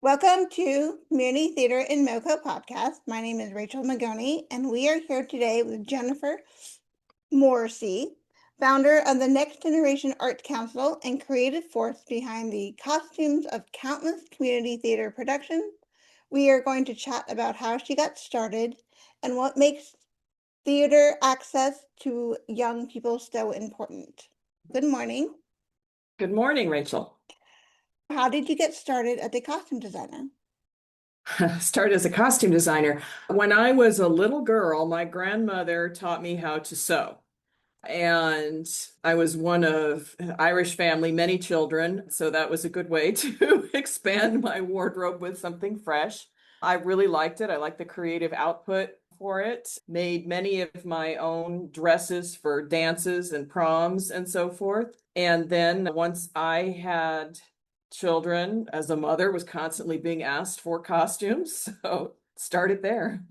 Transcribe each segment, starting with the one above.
Welcome to Community Theater in MoCo podcast. My name is Rachel Magoni, and we are here today with Jennifer Morrissey, founder of the Next Generation Arts Council and creative force behind the costumes of countless community theater productions. We are going to chat about how she got started and what makes theater access to young people so important. Good morning. Good morning, Rachel. How did you get started as a costume designer? Started as a costume designer. When I was a little girl, my grandmother taught me how to sew. And I was one of Irish family, many children, so that was a good way to expand my wardrobe with something fresh. I really liked it. I liked the creative output for it. Made many of my own dresses for dances and proms and so forth. And then once I had children, as a mother, was constantly being asked for costumes, so started there.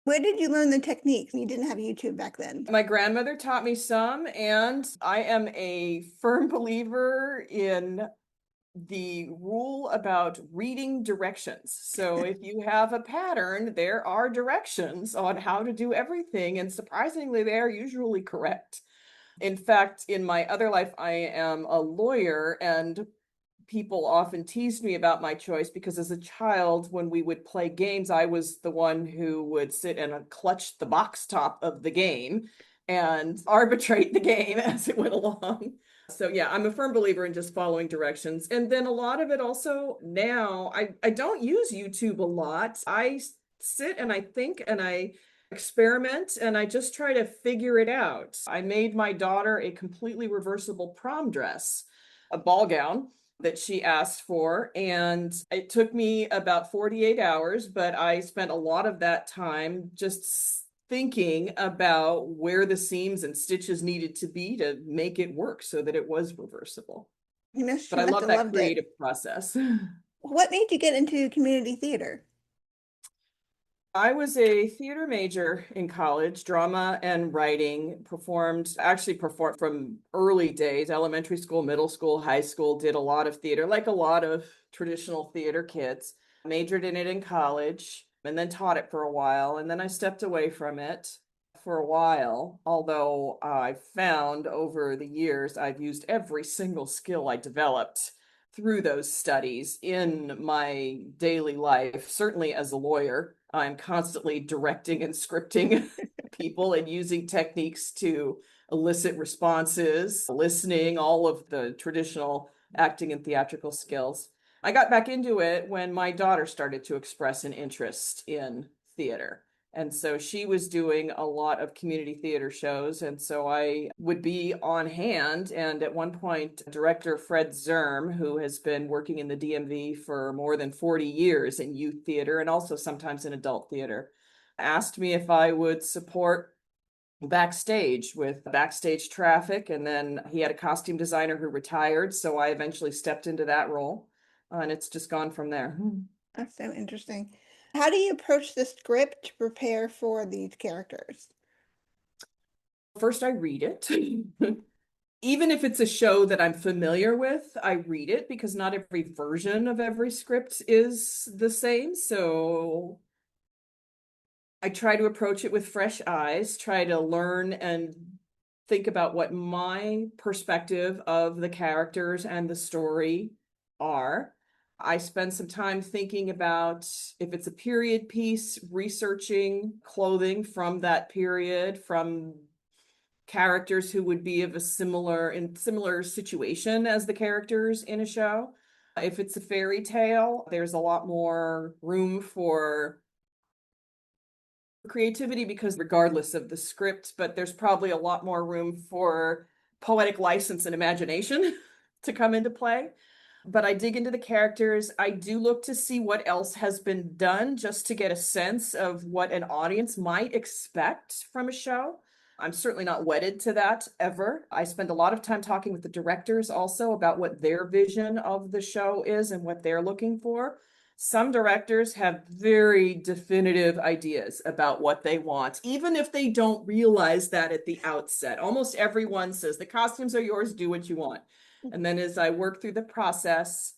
Where did you learn the techniques? You didn't have YouTube back then. My grandmother taught me some, and I am a firm believer in the rule about reading directions. So if you have a pattern, there are directions on how to do everything, and surprisingly, they are usually correct. In fact, in my other life, I am a lawyer, and people often teased me about my choice because as a child, when we would play games, I was the one who would sit and clutch the box top of the game and arbitrate the game as it went along. So yeah, I'm a firm believer in just following directions. And then a lot of it also now, I don't use YouTube a lot. I sit and I think and I experiment and I just try to figure it out. I made my daughter a completely reversible prom dress, a ball gown that she asked for. And it took me about 48 hours, but I spent a lot of that time just thinking about where the seams and stitches needed to be to make it work so that it was reversible. She But I must love have that loved it. creative process. What made you get into community theater? I was a theater major in college, drama and writing, actually performed from early days, elementary school, middle school, high school, did a lot of theater, like a lot of traditional theater kids. Majored in it in college and then taught it for a while. And then I stepped away from it for a while, although I found over the years I've used every single skill I developed through those studies in my daily life, certainly as a lawyer. I'm constantly directing and scripting people and using techniques to elicit responses, listening, all of the traditional acting and theatrical skills. I got back into it when my daughter started to express an interest in theater. And so she was doing a lot of community theater shows. And so I would be on hand. And at one point, director Fred Zerm, who has been working in the DMV for more than 40 years in youth theater and also sometimes in adult theater, asked me if I would support Backstage with Backstage Traffic. And then he had a costume designer who retired. So I eventually stepped into that role. And it's just gone from there. That's so interesting. How do you approach the script to prepare for these characters? First, I read it. Even if it's a show that I'm familiar with, I read it because not every version of every script is the same. So I try to approach it with fresh eyes, try to learn and think about what my perspective of the characters and the story are. I spend some time thinking about if it's a period piece, researching clothing from that period, from characters who would be of a similar situation as the characters in a show. If it's a fairy tale, there's a lot more room for creativity because regardless of the script, but there's probably a lot more room for poetic license and imagination to come into play. But I dig into the characters. I do look to see what else has been done just to get a sense of what an audience might expect from a show. I'm certainly not wedded to that ever. I spend a lot of time talking with the directors also about what their vision of the show is and what they're looking for. Some directors have very definitive ideas about what they want, even if they don't realize that at the outset. Almost everyone says the costumes are yours, do what you want. And then as I work through the process,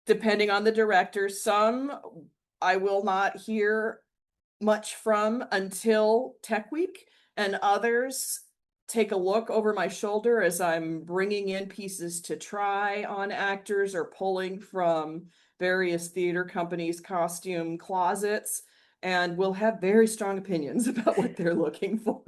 depending on the director. Some I will not hear much from until Tech Week, and others take a look over my shoulder as I'm bringing in pieces to try on actors or pulling from various theater companies' costume closets, and will have very strong opinions about what they're looking for.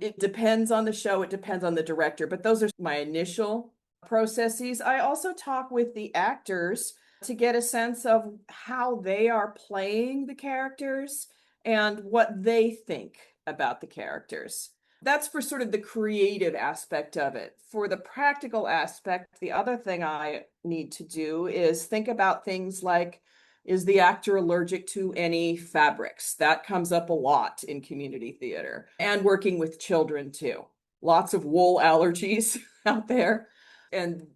It depends on the show, it depends on the director, but those are my initial processes. I also talk with the actors to get a sense of how they are playing the characters and what they think about the characters. That's for sort of the creative aspect of it. For the practical aspect, the other thing I need to do is think about things like, is the actor allergic to any fabrics? That comes up a lot in community theater, and working with children too. Lots of wool allergies out there. And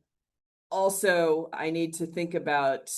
also, I need to think about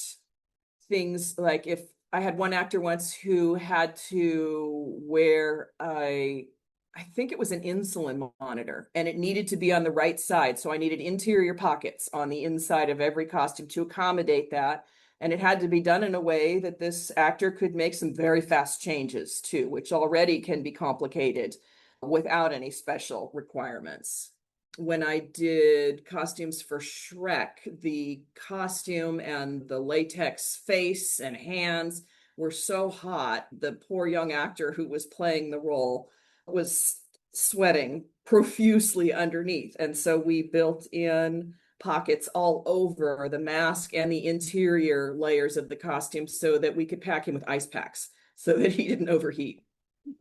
things like, if I had one actor once who had to wear I think it was an insulin monitor, and it needed to be on the right side. So I needed interior pockets on the inside of every costume to accommodate that. And it had to be done in a way that this actor could make some very fast changes too, which already can be complicated without any special requirements. When I did costumes for Shrek, the costume and the latex face and hands were so hot. The poor young actor who was playing the role was sweating profusely underneath. And so we built in pockets all over the mask and the interior layers of the costume so that we could pack him with ice packs so that he didn't overheat.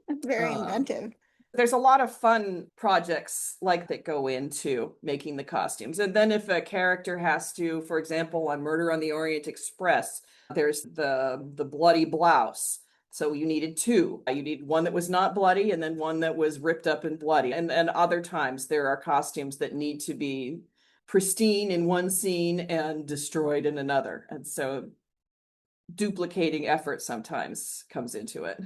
That's very Um, inventive. there's a lot of fun projects like that go into making the costumes. And then if a character has to, for example, on Murder on the Orient Express, there's the bloody blouse. So you needed two. You need one that was not bloody and then one that was ripped up and bloody. And other times there are costumes that need to be pristine in one scene and destroyed in another. And so duplicating effort sometimes comes into it.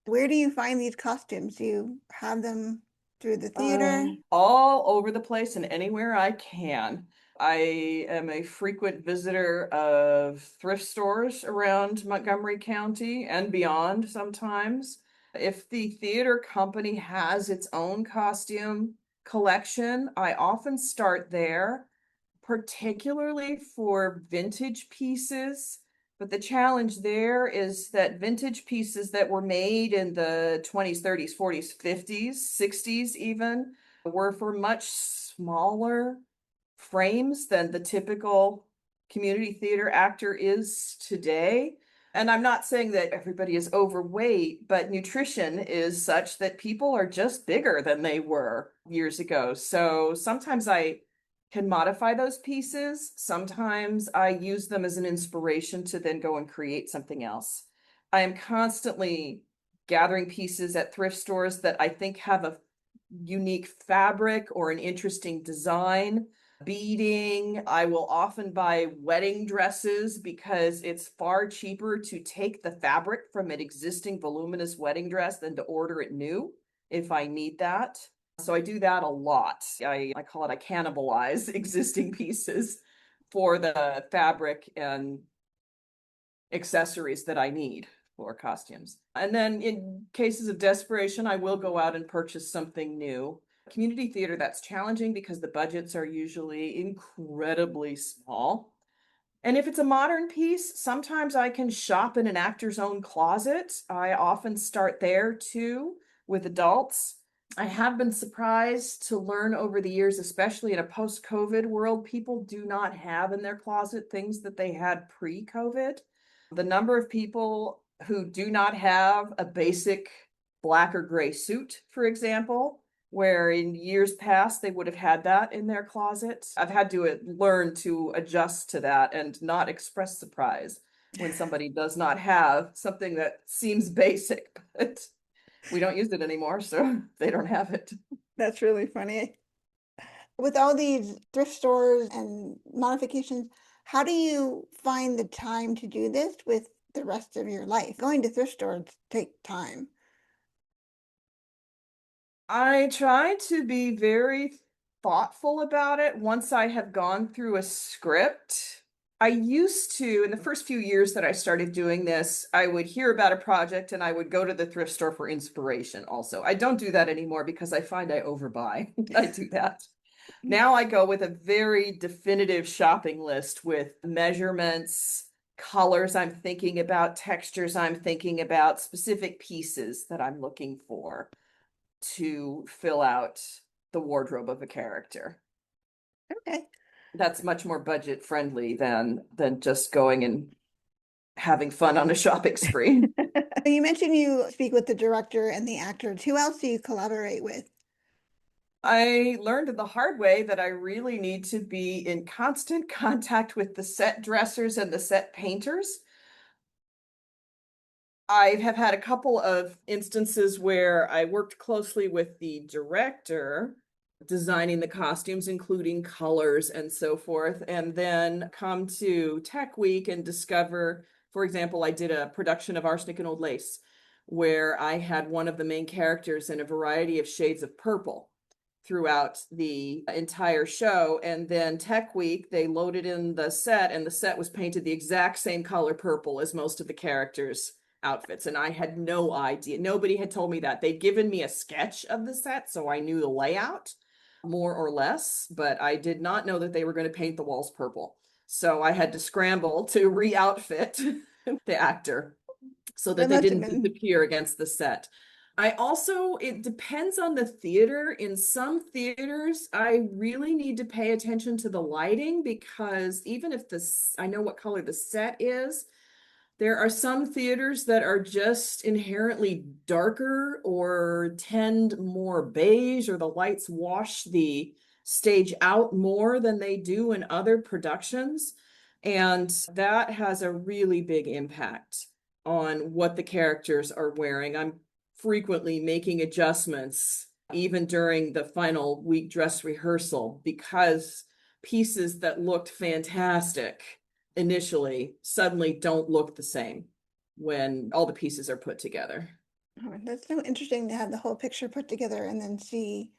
Where do you find these costumes? Do you have them through the theater? All over the place and anywhere I can. I am a frequent visitor of thrift stores around Montgomery County and beyond sometimes. If the theater company has its own costume collection, I often start there, particularly for vintage pieces. But the challenge there is that vintage pieces that were made in the 20s, 30s, 40s, 50s, 60s even were for much smaller frames than the typical community theater actor is today. And I'm not saying that everybody is overweight, but nutrition is such that people are just bigger than they were years ago. So sometimes I can modify those pieces. Sometimes I use them as an inspiration to then go and create something else. I am constantly gathering pieces at thrift stores that I think have a unique fabric or an interesting design. Beading. I will often buy wedding dresses because it's far cheaper to take the fabric from an existing voluminous wedding dress than to order it new if I need that. So I do that a lot. I call it, I cannibalize existing pieces for the fabric and accessories that I need for costumes. And then in cases of desperation, I will go out and purchase something new. Community theater, that's challenging because the budgets are usually incredibly small. And if it's a modern piece, sometimes I can shop in an actor's own closet. I often start there too with adults. I have been surprised to learn over the years, especially in a post-COVID world, people do not have in their closet things that they had pre-COVID. The number of people who do not have a basic black or gray suit, for example, where in years past they would have had that in their closet. I've had to learn to adjust to that and not express surprise when somebody does not have something that seems basic, but we don't use it anymore, so they don't have it. That's really funny. With all these thrift stores and modifications, how do you find the time to do this with the rest of your life? Going to thrift stores take time. I try to be very thoughtful about it once I have gone through a script. I used to, in the first few years that I started doing this, I would hear about a project and I would go to the thrift store for inspiration also. I don't do that anymore because I find I overbuy. I do that. Now I go with a very definitive shopping list with measurements, colors I'm thinking about, textures I'm thinking about, specific pieces that I'm looking for to fill out the wardrobe of a character. Okay. That's much more budget friendly than just going and having fun on a shopping spree. You mentioned you speak with the director and the actors. Who else do you collaborate with? I learned the hard way that I really need to be in constant contact with the set dressers and the set painters. I have had a couple of instances where I worked closely with the director, designing the costumes, including colors and so forth, and then come to Tech Week and discover, for example, I did a production of Arsenic and Old Lace, where I had one of the main characters in a variety of shades of purple throughout the entire show. And then Tech Week, they loaded in the set, and the set was painted the exact same color purple as most of the characters' outfits. And I had no idea. Nobody had told me that. They'd given me a sketch of the set, so I knew the layout more or less, but I did not know that they were going to paint the walls purple. So I had to scramble to re-outfit the actor so that That they must have didn't been, disappear against the set. I also, it depends on the theater. In some theaters, I really need to pay attention to the lighting because even if this, I know what color the set is, there are some theaters that are just inherently darker or tend more beige, or the lights wash the stage out more than they do in other productions. And that has a really big impact on what the characters are wearing. I'm frequently making adjustments, even during the final week dress rehearsal, because pieces that looked fantastic initially suddenly don't look the same when all the pieces are put together. oh, that's so interesting to have the whole picture put together and then see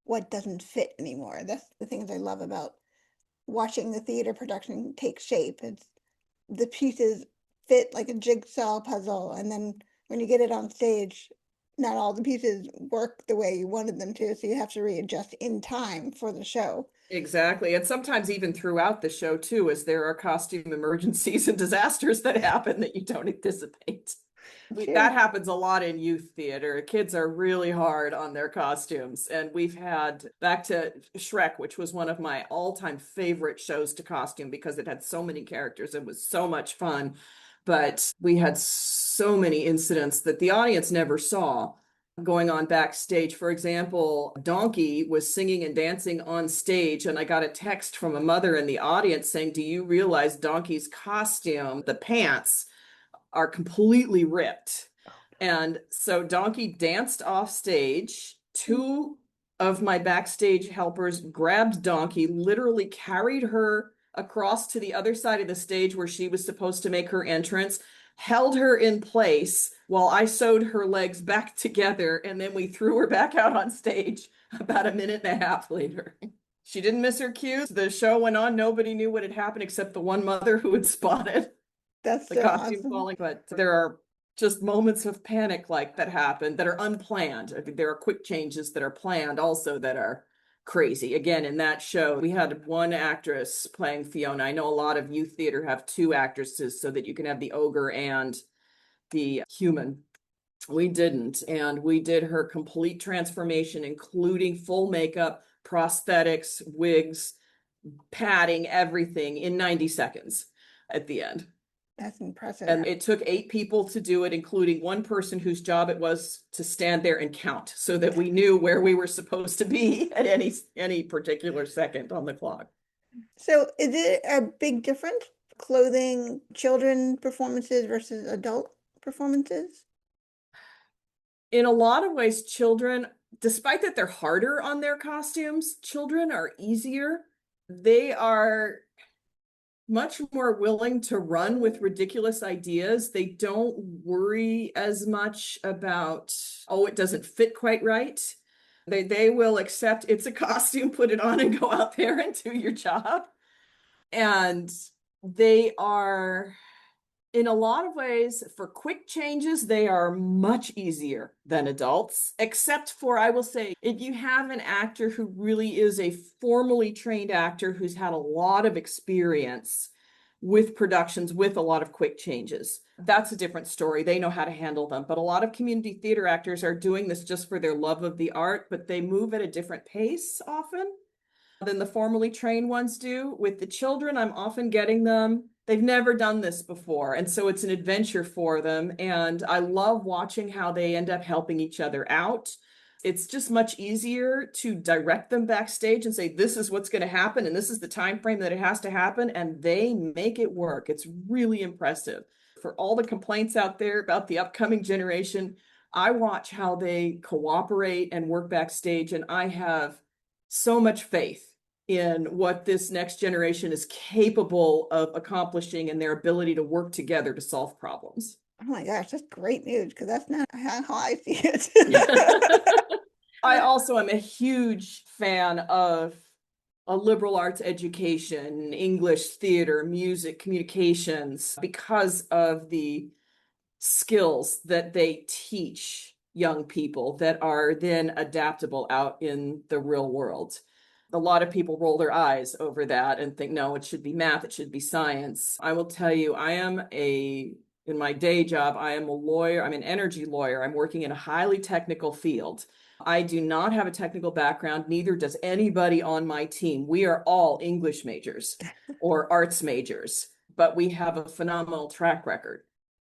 what doesn't fit anymore. That's the things I love about watching the theater production take shape. It's the pieces fit like a jigsaw puzzle, and then when you get it on stage, not all the pieces work the way you wanted them to, so you have to readjust in time for the show. Exactly. And sometimes even throughout the show too, as there are costume emergencies and disasters that happen that you don't anticipate. That True. happens a lot in youth theater. Kids are really hard on their costumes. And we've had back to Shrek, which was one of my all-time favorite shows to costume because it had so many characters. It was so much fun. But we had so many incidents that the audience never saw going on backstage. For example, Donkey was singing and dancing on stage, and I got a text from a mother in the audience saying, "Do you realize Donkey's costume, the pants, are completely ripped?" And so Donkey danced off stage. Two of my backstage helpers grabbed Donkey, literally carried her across to the other side of the stage where she was supposed to make her entrance, held her in place while I sewed her legs back together, and then we threw her back out on stage about a minute and a half later. She didn't miss her cues. The show went on. Nobody knew what had happened except the one mother who had spotted That's the so costume awesome. falling. But there are just moments of panic like that happen that are unplanned. I think there are quick changes that are planned also that are crazy. Again, in that show, we had one actress playing Fiona. I know a lot of youth theater have two actresses so that you can have the ogre and the human. We didn't. And we did her complete transformation, including full makeup, prosthetics, wigs, padding, everything in 90 seconds at the end. That's impressive. And it took 8 people to do it, including one person whose job it was to stand there and count so that we knew where we were supposed to be at any particular second on the clock. So, is it a big difference clothing children performances versus adult performances? In a lot of ways, children, despite that they're harder on their costumes, children are easier. They are much more willing to run with ridiculous ideas. They don't worry as much about, oh, it doesn't fit quite right. They will accept it's a costume, put it on and go out there and do your job. And They are, in a lot of ways, for quick changes, they are much easier than adults, except for, I will say, if you have an actor who really is a formally trained actor who's had a lot of experience with productions with a lot of quick changes, that's a different story. They know how to handle them. But a lot of community theater actors are doing this just for their love of the art, but they move at a different pace often than the formally trained ones do. With the children, I'm often getting them. They've never done this before. And so it's an adventure for them. And I love watching how they end up helping each other out. It's just much easier to direct them backstage and say, this is what's going to happen, and this is the time frame that it has to happen. And they make it work. It's really impressive. For all the complaints out there about the upcoming generation, I watch how they cooperate and work backstage, and I have so much faith in what this next generation is capable of accomplishing and their ability to work together to solve problems. Oh my gosh, that's great news because that's not how I see it. I also am a huge fan of a liberal arts education, English, theater, music, communications, because of the skills that they teach young people that are then adaptable out in the real world. A lot of people roll their eyes over that and think, no, it should be math, it should be science. I will tell you, in my day job, I am a lawyer, I'm an energy lawyer. I'm working in a highly technical field. I do not have a technical background, neither does anybody on my team. We are all English majors or arts majors, but we have a phenomenal track record.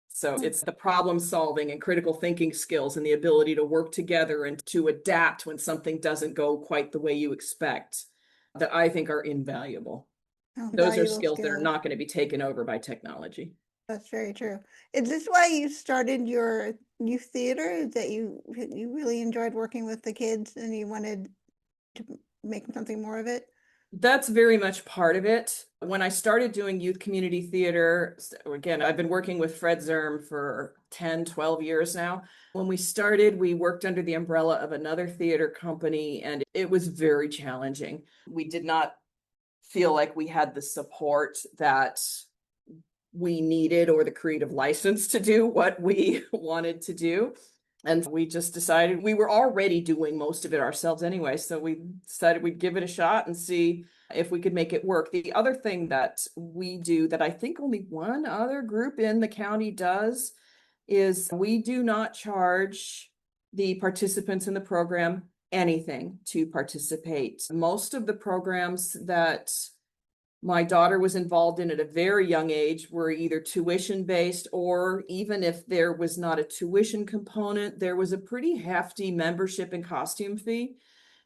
So it's the problem solving and critical thinking skills and the ability to work together and to adapt when something doesn't go quite the way you expect that I think are invaluable. Oh, Those are valuable skills that are skills. not going to be taken over by technology. That's very true. Is this why you started your youth theater? That you really enjoyed working with the kids and you wanted to make something more of it? That's very much part of it. When I started doing youth community theater, again, I've been working with Fred Zerm for 10, 12 years now. When we started, we worked under the umbrella of another theater company, and it was very challenging. We did not feel like we had the support that we needed or the creative license to do what we wanted to do. And we just decided we were already doing most of it ourselves anyway. So we decided we'd give it a shot and see if we could make it work. The other thing that we do that I think only one other group in the county does is we do not charge the participants in the program anything to participate. Most of the programs that my daughter was involved in at a very young age were either tuition based, or even if there was not a tuition component, there was a pretty hefty membership and costume fee.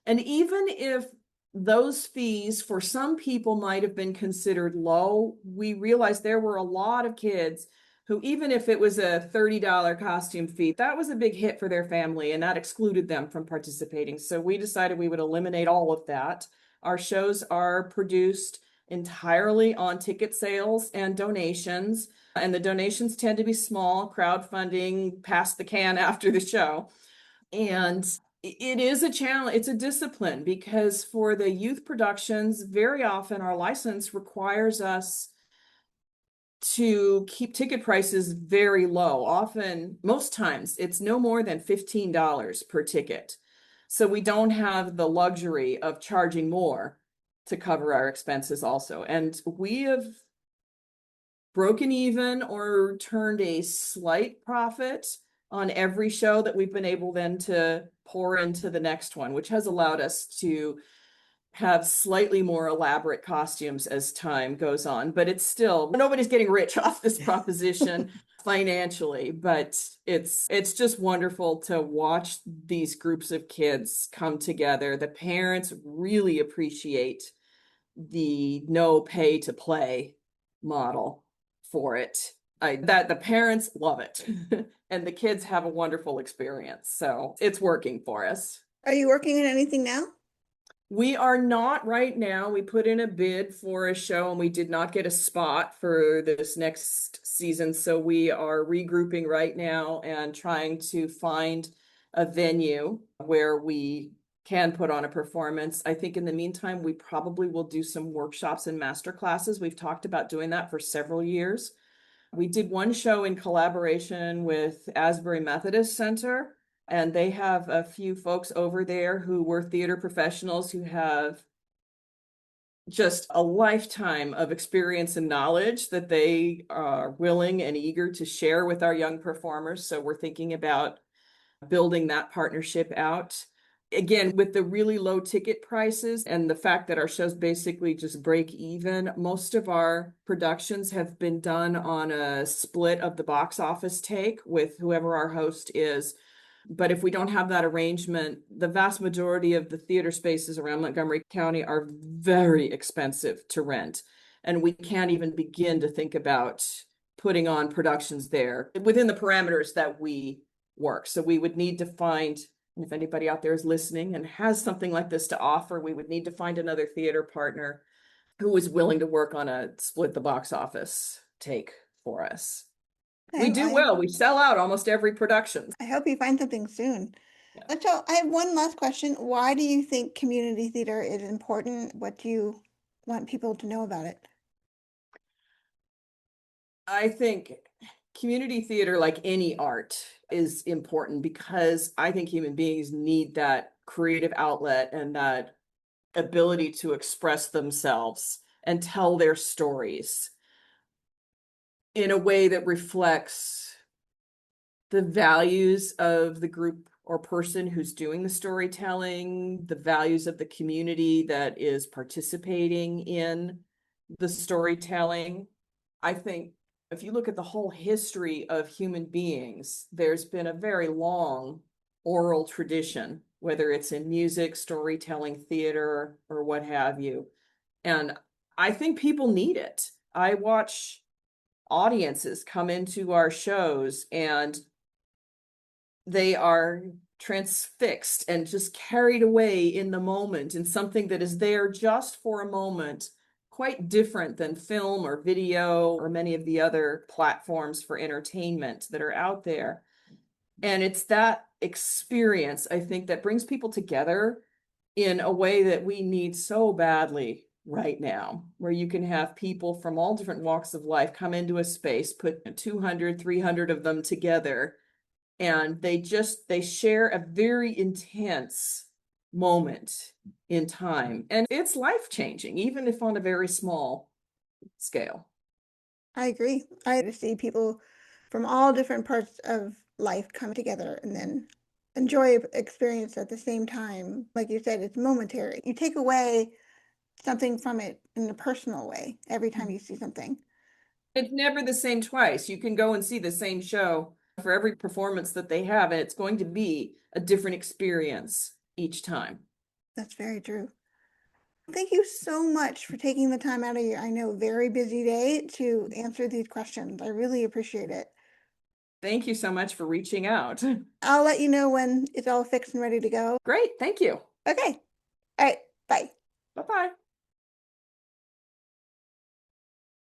And even if those fees for some people might have been considered low, we realized there were a lot of kids who, even if it was a $30 costume fee, that was a big hit for their family and that excluded them from participating. So we decided we would eliminate all of that. Our shows are produced entirely on ticket sales and donations. And the donations tend to be small, crowdfunding, pass the can after the show. And it is a challenge, it's a discipline, because for the youth productions, very often our license requires us to keep ticket prices very low. Often, most times, it's no more than $15 per ticket. So we don't have the luxury of charging more to cover our expenses also. And we have broken even or turned a slight profit on every show that we've been able then to pour into the next one, which has allowed us to have slightly more elaborate costumes as time goes on. But it's still, nobody's getting rich off this proposition financially, but it's just wonderful to watch these groups of kids come together. The parents really appreciate the no pay to play model for it. That the parents love it and the kids have a wonderful experience. So it's working for us. Are you working on anything now? We are not right now. We put in a bid for a show and we did not get a spot for this next season. So we are regrouping right now and trying to find a venue where we can put on a performance. I think in the meantime, we probably will do some workshops and master classes. We've talked about doing that for several years. We did one show in collaboration with Asbury Methodist Center, and they have a few folks over there who were theater professionals who have just a lifetime of experience and knowledge that they are willing and eager to share with our young performers. So we're thinking about building that partnership out. Again, with the really low ticket prices and the fact that our shows basically just break even, most of our productions have been done on a split of the box office take with whoever our host is. But if we don't have that arrangement, the vast majority of the theater spaces around Montgomery County are very expensive to rent. And we can't even begin to think about putting on productions there within the parameters that we work. So we would need to find, if anybody out there is listening and has something like this to offer, we would need to find another theater partner who is willing to work on a split the box office take for us. We do well. We sell out almost every production. I hope you find something soon. Yeah. So I have one last question. Why do you think community theater is important? What do you want people to know about it? I think community theater, like any art, is important because I think human beings need that creative outlet and that ability to express themselves and tell their stories in a way that reflects the values of the group or person who's doing the storytelling, the values of the community that is participating in the storytelling. I think if you look at the whole history of human beings, there's been a very long oral tradition, whether it's in music, storytelling, theater, or what have you. And I think people need it. I watch audiences come into our shows and they are transfixed and just carried away in the moment in something that is there just for a moment, quite different than film or video or many of the other platforms for entertainment that are out there. And it's that experience, I think, that brings people together in a way that we need so badly right now, where you can have people from all different walks of life come into a space, put 200, 300 of them together, and they share a very intense moment in time, and it's life-changing, even if on a very small scale. I agree. I see people from all different parts of life come together and then enjoy experience at the same time. Like you said, it's momentary. You take away something from it in a personal way every time you see something. It's never the same twice. You can go and see the same show for every performance that they have, and it's going to be a different experience each time. That's very true. Thank you so much for taking the time out of your, I know, very busy day to answer these questions. I really appreciate it. Thank you so much for reaching out. I'll let you know when it's all fixed and ready to go. Great, thank you. Okay. All right. Bye. Bye-bye.